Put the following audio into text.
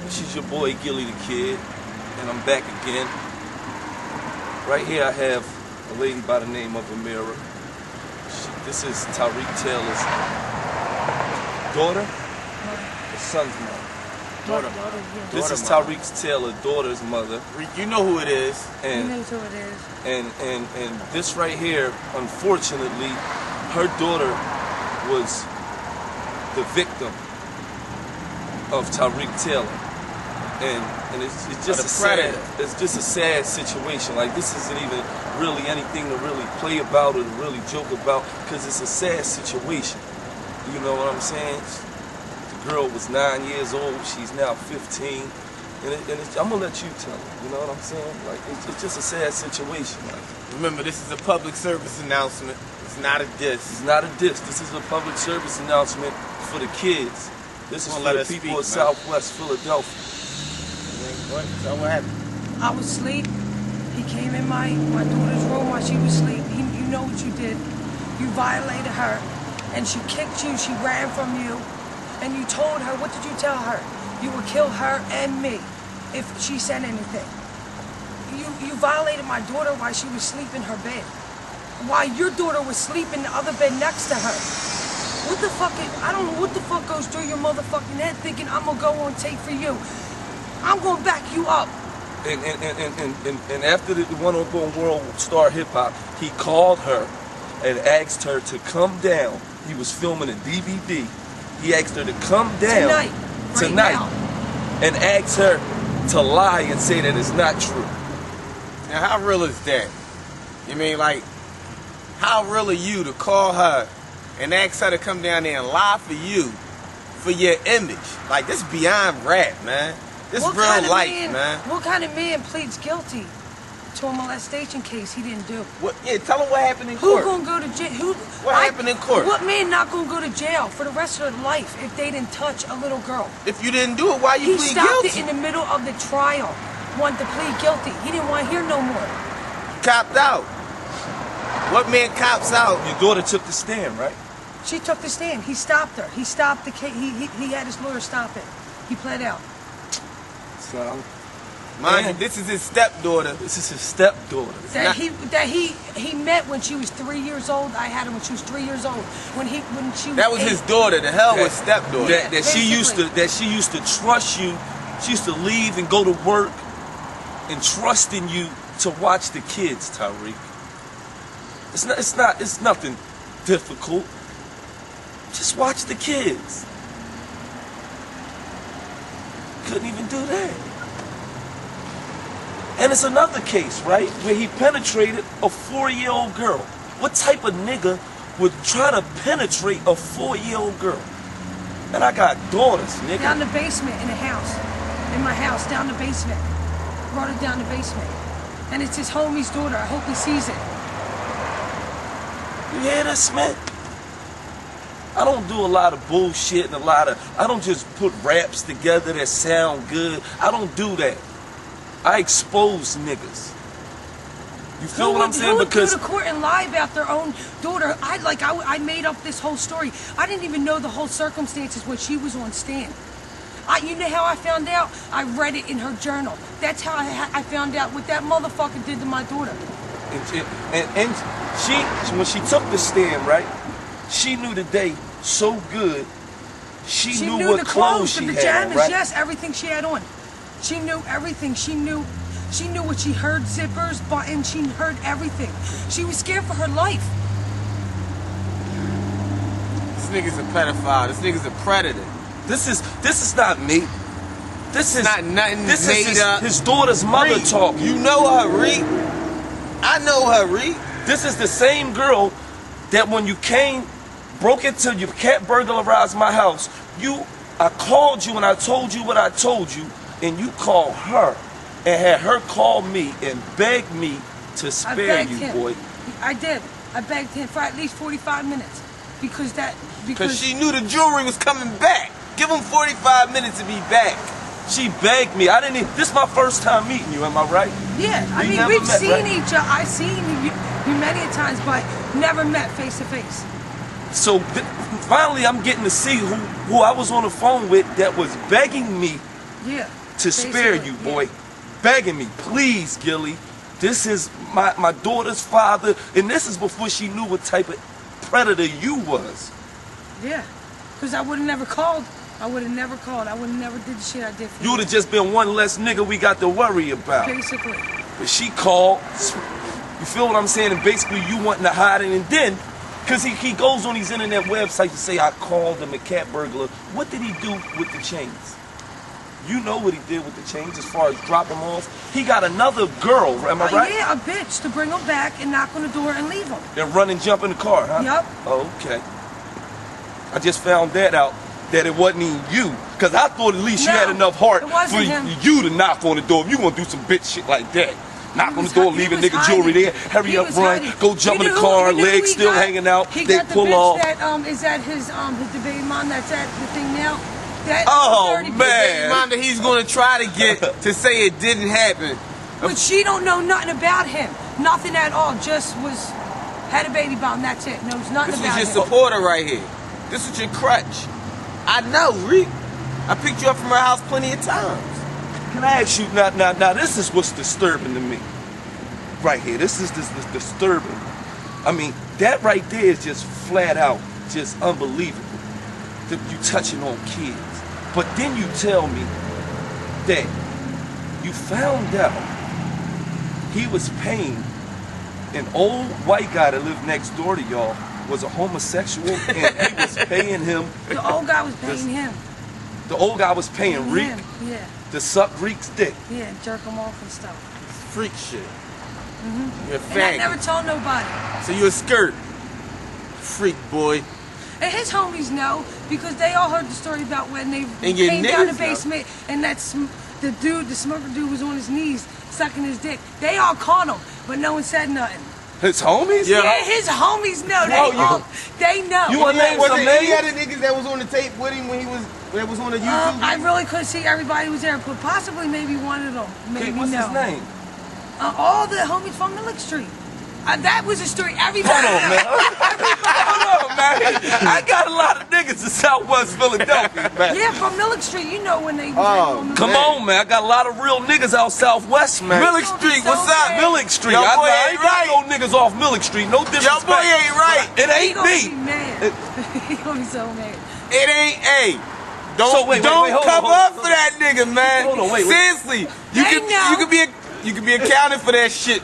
This is your boy Gillie the Kid, and I'm back again. Right here I have a lady by the name of Amira. This is Tariq Taylor's daughter, or son's mother. Daughter. This is Tariq Taylor's daughter's mother. You know who it is. And, you know who it is. And this right here, unfortunately, her daughter was the victim of Tariq Taylor. And it's just a sad situation. Like, this isn't even really anything to really play about or to really joke about, because it's a sad situation. You know what I'm saying? The girl was 9 years old. She's now 15. I'm gonna let you tell her. You know what I'm saying? Like, it's just a sad situation. Like, remember, this is a public service announcement. It's not a diss. It's not a diss. This is a public service announcement for the kids. This is for the people of Southwest Philadelphia. What? So what happened? I was asleep. He came in my daughter's room while she was asleep. You know what you did. You violated her, and she kicked you. She ran from you, and you told her. What did you tell her? You would kill her and me if she said anything. You violated my daughter while she was asleep in her bed, while your daughter was asleeping in the other bed next to her. What the fuck? I don't know what the fuck goes through your motherfucking head thinking I'm gonna go on tape for you. I'm gonna back you up. And after the one-on-one World Star Hip Hop, he called her and asked her to come down. He was filming a DVD. He asked her to come down tonight and asked her to lie and say that it's not true. Now, how real is that? You mean, like, how real are you to call her and ask her to come down there and lie for you, for your image? Like, this beyond rap, man. This real life, man. What kind of man pleads guilty to a molestation case he didn't do? What? Yeah, tell him what happened in court. Who gonna go to jail? What happened in court? What man not gonna go to jail for the rest of their life if they didn't touch a little girl? If you didn't do it, why you plead guilty? He stopped it in the middle of the trial, wanted to plead guilty. He didn't want to hear no more. Copped out. What man cops out? Your daughter took the stand, right? She took the stand. He stopped her. He stopped the case. He had his lawyer stop it. He pled out. So, mind you, this is his stepdaughter. This is his stepdaughter. That he met when she was 3 years old. I had her when she was 3 years old. When she was that was 8. his daughter. The hell was stepdaughter. That she used to trust you. She used to leave and go to work and trust in you to watch the kids, Tariq. It's nothing difficult. Just watch the kids. Couldn't even do that. And it's another case, right, where he penetrated a 4-year-old girl. What type of nigga would try to penetrate a 4-year-old girl? And I got daughters, nigga. Down the basement in the house. In my house, down the basement. Brought her down the basement. And it's his homie's daughter. I hope he sees it. You hear this, man? I don't do a lot of bullshit and I don't just put raps together that sound good. I don't do that. I expose niggas. You feel what I'm saying? Because who would go to court and lie about their own daughter? I made up this whole story. I didn't even know the whole circumstances when she was on stand. You know how I found out? I read it in her journal. That's how I found out what that motherfucker did to my daughter. And she, when she took the stand, right? She knew the day so good. She knew what the clothes she the pajamas, had on, right? yes, everything she had on. She knew everything. She knew what she heard, zippers, buttons. She heard everything. She was scared for her life. This nigga's a pedophile. This nigga's a predator. This is not me. This is not nothing. This is his daughter's mother talking. You know her, Reed. I know her, Reed. This is the same girl that when you broke into, you can't burglarize my house. I called you and I told you what I told you, and you called her and had her call me and beg me to spare you, boy. I did. I begged him for at least 45 minutes because she knew the jewelry was coming back. Give him 45 minutes to be back. She begged me. This is my first time meeting you, am I right? Yeah, I mean, we've seen each other. I've seen you many a times, but never met face to face. So finally I'm getting to see who I was on the phone with that was begging me Yeah. To spare you, boy. Begging me, please, Gillie. This is my daughter's father, and this is before she knew what type of predator you was. Yeah. Because I would have never called. I would have never called. I would have never did the shit I did for you. You would have just been one less nigga we got to worry about. Basically. But she called. You feel what I'm saying? And basically you wanting to hide it, and then, because he goes on these internet websites to say, I called him a cat burglar. What did he do with the chains? You know what he did with the chains as far as drop them off. He got another girl, am I right? Yeah, a bitch to bring him back and knock on the door and leave him. And run and jump in the car, huh? Yup. Oh, okay. I just found that out, that it wasn't even you. Because I thought at least you had enough heart for you to knock on the door. If you going to do some bitch shit like that. Knock on the door, leave a nigga jewelry there, hurry up, run, go jump in the car, legs still hanging out, they pull off. Is that his baby mom that's at the thing now? Oh man, mom that he's gonna try to get to say it didn't happen. But she don't know nothing about him, nothing at all. Just had a baby bomb. That's it. Knows nothing about him. This is your supporter right here. This is your crutch. I know, Rick. I picked you up from her house plenty of times. Can I ask you now? This is what's disturbing to me, right here. This is disturbing. I mean, that right there is just flat out, just unbelievable. That you touching on kids. But then you tell me that you found out he was paying an old white guy that lived next door to y'all was a homosexual, and he was paying him. The old guy was paying him. The old guy was paying Reek to suck Reek's dick. Yeah, jerk him off and stuff. Freak shit. You're a faggot. And I never told nobody. So you a skirt. Freak boy. And his homies know, because they all heard the story about when they And came down the basement and the smoker dude was on his knees sucking his dick. They all caught him, but no one said nothing. His homies? Yeah, his homies know. They know. You want to name some names? He had the niggas that was on the tape with him when he was on the YouTube. I really couldn't see everybody was there, but possibly maybe one of them. Maybe what's his name? All the homies from Millick Street. That was a story everybody Hold on, man. Hold on, man. I got a lot of niggas in Southwest Philadelphia, man. Yeah, from Millick Street. You know when they come on, man. I got a lot of real niggas out Southwest, man. Millick Street, what's up? Millick Street. Your boy I ain't ain't right. got no niggas off Millick Street. No disrespect. Your boy ain't right. It ain't me. He gonna be mad. He gonna be so mad. It ain't A. Don't hold come on, up for that nigga, man. Hold on, wait. Seriously, you can be accounted for that shit.